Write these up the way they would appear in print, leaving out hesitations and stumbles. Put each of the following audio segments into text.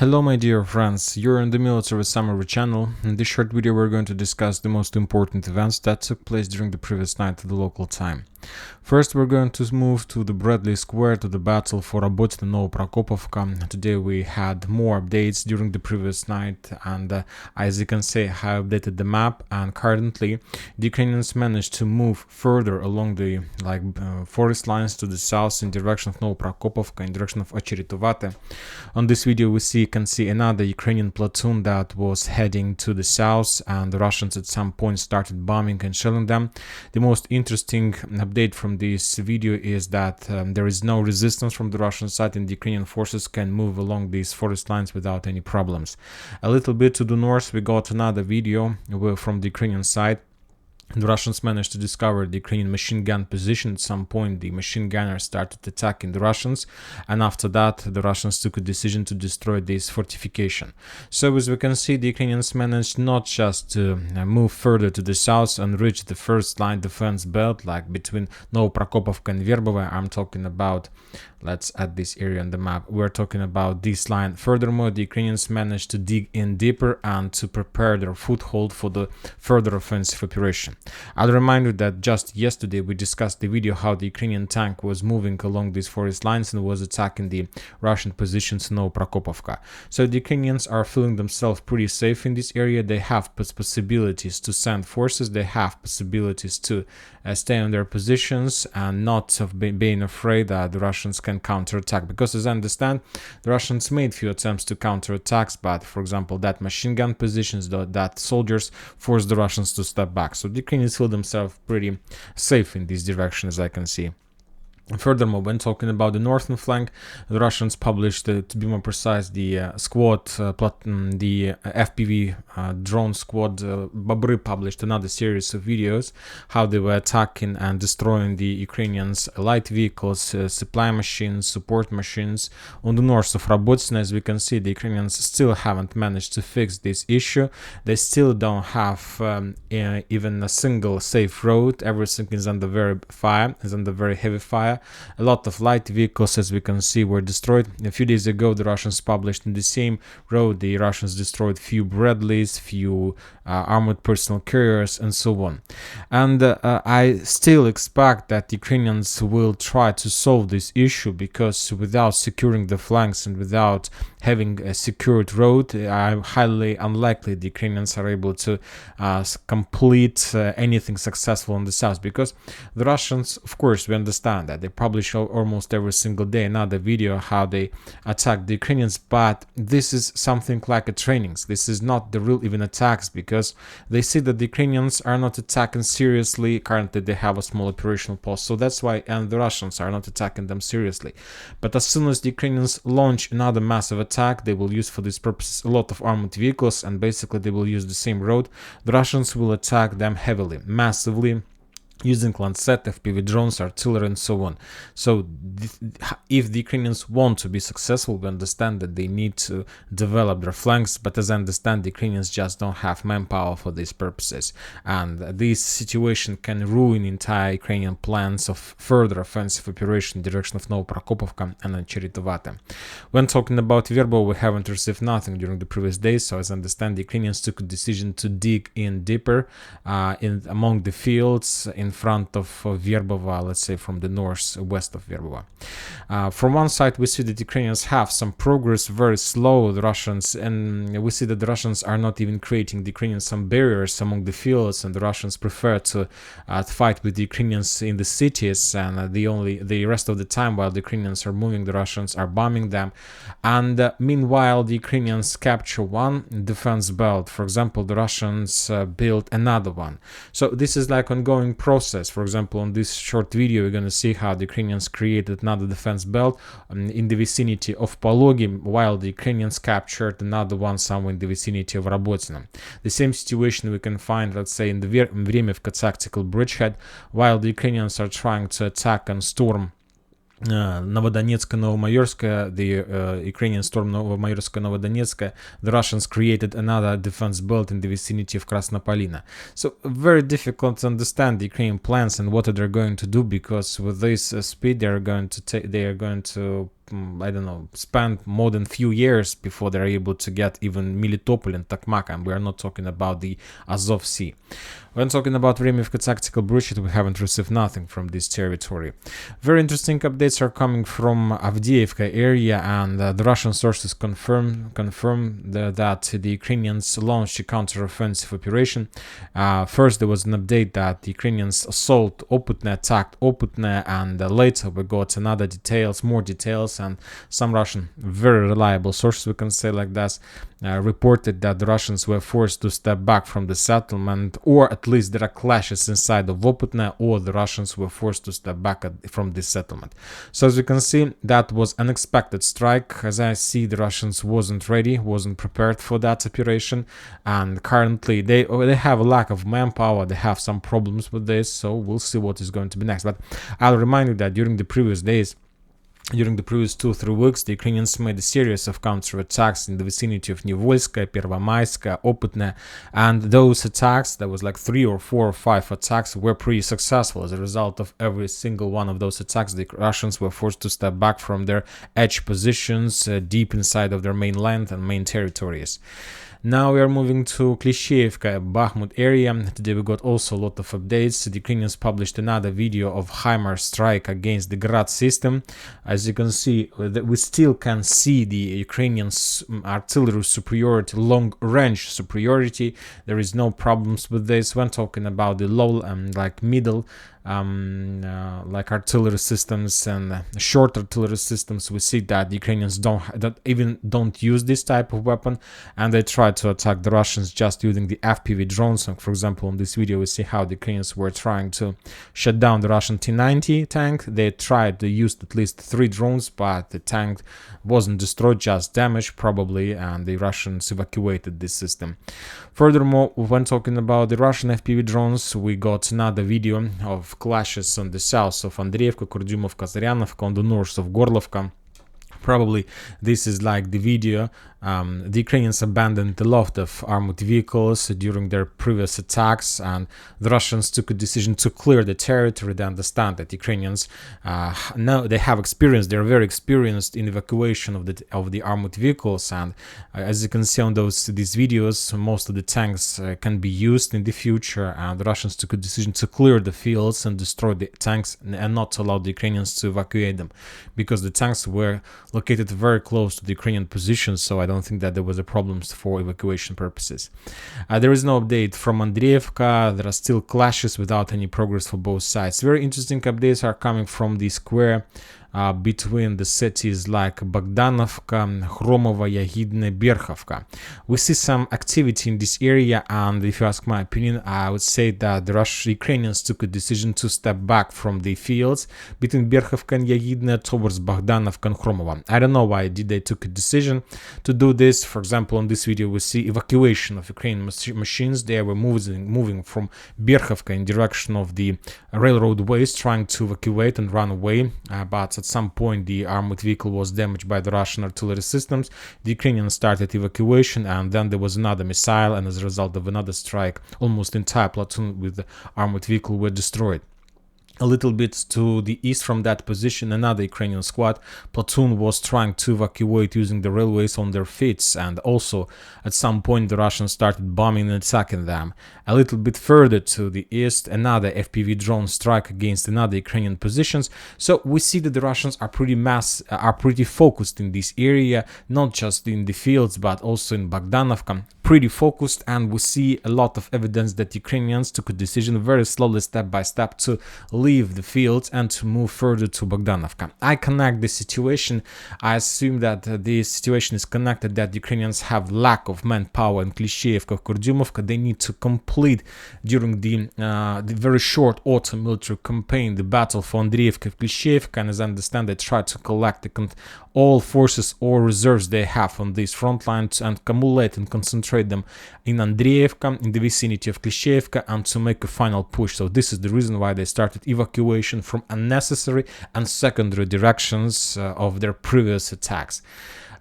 Hello my dear friends, you're in the Military Summary channel. In this short video we're going to discuss the most important events that took place during the previous night at the local time. First we're going to move to the Bradley Square to the battle for Robotyne Novoprokopovka. Today we had more updates during the previous night, and as you can see I have updated the map, and currently the Ukrainians managed to move further along the forest lines to the south in direction of Novoprokopovka, in direction of Ocheritovaty. On this video we can see another Ukrainian platoon that was heading to the south, and the Russians at some point started bombing and shelling them. The most interesting update from this video is that there is no resistance from the Russian side, and the Ukrainian forces can move along these forest lines without any problems. A little bit to the north we got another video from the Ukrainian side. The Russians managed to discover the Ukrainian machine gun position. At some point the machine gunners started attacking the Russians, and after that the Russians took a decision to destroy this fortification. So as we can see, the Ukrainians managed not just to move further to the south and reach the first line defense belt, like between Novoprokopovka and Verbovo. I'm talking about, let's add this area on the map, we're talking about this line. Furthermore, the Ukrainians managed to dig in deeper and to prepare their foothold for the further offensive operation. I'll remind you that just yesterday we discussed the video how the Ukrainian tank was moving along these forest lines and was attacking the Russian positions in Novoprokopovka. So the Ukrainians are feeling themselves pretty safe in this area. They have possibilities to send forces, they have possibilities to stay on their positions and not being afraid that the Russians can counterattack, because as I understand, the Russians made few attempts to counterattacks, but for example that machine gun positions, that soldiers forced the Russians to step back. So the Ukrainians feel themselves pretty safe in this direction, as I can see. Furthermore, when talking about the northern flank, the Russians published, to be more precise, the squad, the FPV drone squad, Bobry published another series of videos how they were attacking and destroying the Ukrainians' light vehicles, supply machines, support machines on the north of Robotyne. As we can see, the Ukrainians still haven't managed to fix this issue. They still don't have even a single safe road. Everything is under very heavy fire. A lot of light vehicles, as we can see, were destroyed. A few days ago the Russians published in the same road the Russians destroyed few Bradleys, few armored personal carriers and so on. And I still expect that the Ukrainians will try to solve this issue, because without securing the flanks and without having a secured road, I'm highly unlikely the Ukrainians are able to complete anything successful in the south, because the Russians, of course, we understand that they publish almost every single day another video how they attack the Ukrainians, but this is something like a trainings. This is not the real even attacks, because they see that the Ukrainians are not attacking seriously. Currently they have a small operational post, so that's why, and the Russians are not attacking them seriously. But as soon as the Ukrainians launch another massive attack, they will use for this purpose a lot of armored vehicles, and basically they will use the same road. The Russians will attack them heavily, massively, using Lancet, FPV drones, artillery and so on. So if the Ukrainians want to be successful, we understand that they need to develop their flanks, but as I understand, the Ukrainians just don't have manpower for these purposes, and this situation can ruin entire Ukrainian plans of further offensive operation in the direction of Novoprokopovka and Ocheritovaty. When talking about Verbovo, we haven't received nothing during the previous days, so as I understand, the Ukrainians took a decision to dig in deeper among the fields in front of Verbovo, let's say from the northwest of Verbovo. From one side we see that Ukrainians have some progress, very slow, the Russians, and we see that the Russians are not even creating the Ukrainians some barriers among the fields, and the Russians prefer to fight with the Ukrainians in the cities, and the rest of the time while the Ukrainians are moving, the Russians are bombing them. And meanwhile the Ukrainians capture one defense belt. For example, the Russians build another one. So this is like ongoing process. For example, on this short video we're going to see how the Ukrainians created another defense belt in the vicinity of Pologi, while the Ukrainians captured another one somewhere in the vicinity of Robotyne. The same situation we can find, let's say, in the Vremivka tactical bridgehead, while the Ukrainians are trying to attack and storm Novodonetsk, Novomayorsk, the Ukrainian storm Novomayorsk, Novodonetsk, the Russians created another defense belt in the vicinity of Krasnopolina. So very difficult to understand the Ukrainian plans and what they're going to do, because with this speed they are going to I don't know, spend more than few years before they're able to get even Melitopol and Tokmak, and we are not talking about the Azov Sea. When talking about Vremivka tactical bridgehead, we haven't received nothing from this territory. Very interesting updates are coming from Avdiivka area, and the Russian sources confirm that the Ukrainians launched a counter-offensive operation. First, there was an update that the Ukrainians assault Oputne, attacked Oputne, and later we got more details, and some Russian, very reliable sources, we can say like this, reported that the Russians were forced to step back from the settlement, or at least there are clashes inside of Oputne, or the Russians were forced to step back from this settlement. So as you can see, that was unexpected strike. As I see, the Russians wasn't prepared for that operation, and currently they have a lack of manpower, they have some problems with this, so we'll see what is going to be next. But I'll remind you that during the previous 2-3 weeks, the Ukrainians made a series of counterattacks in the vicinity of Nivolskaya, Pervomaiskaya, Oputne, and those attacks, there was like 3 or 4 or 5 attacks, were pretty successful. As a result of every single one of those attacks, the Russians were forced to step back from their edge positions deep inside of their mainland and main territories. Now we are moving to Klishchiivka, Bakhmut area. Today we got also a lot of updates. The Ukrainians published another video of HIMARS strike against the Grad system. As you can see, we still can see the Ukrainians' artillery superiority, long-range superiority. There is no problems with this. When talking about the low, middle, like artillery systems and short artillery systems, we see that the Ukrainians don't use this type of weapon, and they try to attack the Russians just using the FPV drones. So, for example, in this video we see how the Ukrainians were trying to shut down the Russian T-90 tank. They used at least 3 drones, but the tank wasn't destroyed, just damaged probably, and the Russians evacuated this system. Furthermore, when talking about the Russian FPV drones, we got another video of clashes on the south of Andreevka, Kurdyumovka, Zaryanovka, on the north of Gorlovka. Probably this is like the video. The Ukrainians abandoned a lot of armored vehicles during their previous attacks, and the Russians took a decision to clear the territory. They understand that Ukrainians now they have experience. They're very experienced in evacuation of the armored vehicles, and as you can see on these videos, most of the tanks can be used in the future. And the Russians took a decision to clear the fields and destroy the tanks, and not allow the Ukrainians to evacuate them, because the tanks were located very close to the Ukrainian positions. So I don't think that there was a problems for evacuation purposes. There is no update from Andreevka. There are still clashes without any progress for both sides. Very interesting updates are coming from the square between the cities like Bogdanovka, Khromovo, Yagidne, Berkhovka. We see some activity in this area, and if you ask my opinion, I would say that the Ukrainians took a decision to step back from the fields between Berkhovka and Yagidne towards Bogdanovka and Khromovo. I don't know why they took a decision to do this. For example, in this video we see evacuation of Ukrainian machines. They were moving from Berkhovka in direction of the railroad ways, trying to evacuate and run away, but at some point the armored vehicle was damaged by the Russian artillery systems. The Ukrainians started evacuation, and then there was another missile, and as a result of another strike, almost entire platoon with the armored vehicle were destroyed. A little bit to the east from that position, another Ukrainian squad platoon was trying to evacuate using the railways on their feet, and also at some point the Russians started bombing and attacking them. A little bit further to the east, another FPV drone strike against another Ukrainian positions. So we see that the Russians are pretty focused in this area, not just in the fields but also in Bogdanovka. Pretty focused, and we see a lot of evidence that Ukrainians took a decision very slowly, step by step, to leave the fields and to move further to Bogdanovka. I connect the situation. I assume that the situation is connected that Ukrainians have lack of manpower in Klishchiivka, Kurdyumovka. They need to complete during the very short autumn military campaign the battle for Andreevka, Klishchiivka, and as I understand, they try to collect all forces or reserves they have on this front line and accumulate and concentrate them in Andreevka, in the vicinity of Klishchiivka, and to make a final push. So this is the reason why they started evacuation from unnecessary and secondary directions of their previous attacks.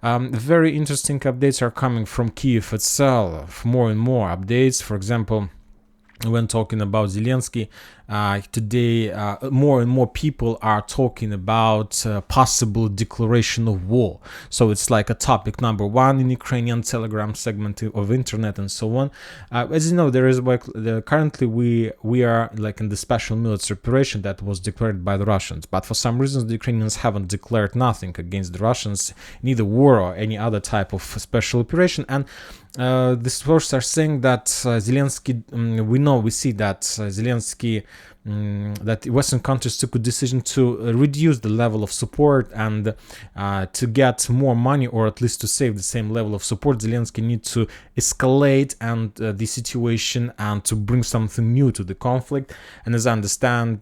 Very interesting updates are coming from Kiev itself. More and more updates. For example, when talking about Zelensky. Today, more and more people are talking about possible declaration of war. So it's like a topic number one in Ukrainian Telegram segment of internet and so on. As you know, there is currently we are like in the special military operation that was declared by the Russians. But for some reasons, the Ukrainians haven't declared nothing against the Russians, neither war or any other type of special operation. And the sources are saying that Zelensky, we see that Zelensky, that Western countries took a decision to reduce the level of support and to get more money, or at least to save the same level of support. Zelensky needs to escalate and the situation and to bring something new to the conflict. And as I understand,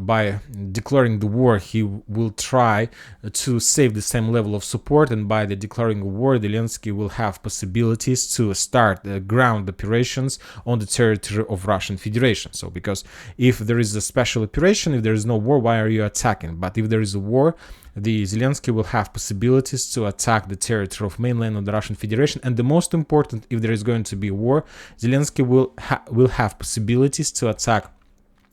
by declaring the war, he will try to save the same level of support, and by the declaring a war, Zelensky will have possibilities to start ground operations on the territory of Russian Federation. So because if there is a special operation, if there is no war, why are you attacking? But if there is a war, the Zelensky will have possibilities to attack the territory of mainland of the Russian Federation. And the most important, if there is going to be a war, Zelensky will have possibilities to attack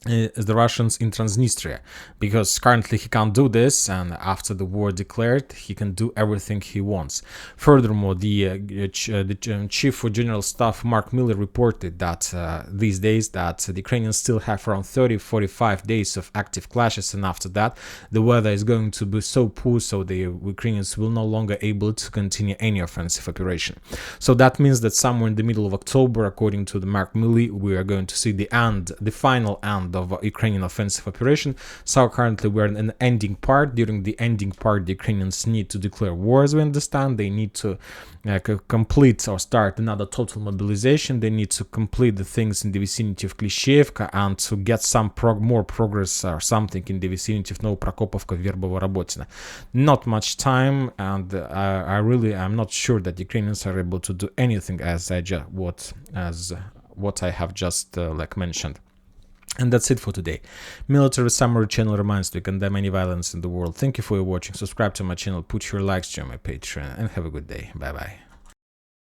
the Russians in Transnistria, because currently he can't do this, and after the war declared, he can do everything he wants. Furthermore, the Chief of General Staff Mark Miller reported that these days that the Ukrainians still have around 30-45 days of active clashes, and after that the weather is going to be so poor, so the Ukrainians will no longer able to continue any offensive operation. So that means that somewhere in the middle of October, according to the Mark Milley, we are going to see the final end of Ukrainian offensive operation. So currently we're in an ending part. During the ending part, the Ukrainians need to declare war, as we understand. They need to complete or start another total mobilization. They need to complete the things in the vicinity of Klishchiivka and to get some more progress or something in the vicinity of Novoprokopovka, Verbovo, Robotina. Not much time, and I'm not sure that Ukrainians are able to do anything as what I have just mentioned. And that's it for today. Military Summary channel reminds to condemn any violence in the world. Thank you for watching. Subscribe to my channel, put your likes to my Patreon, and have a good day. Bye bye.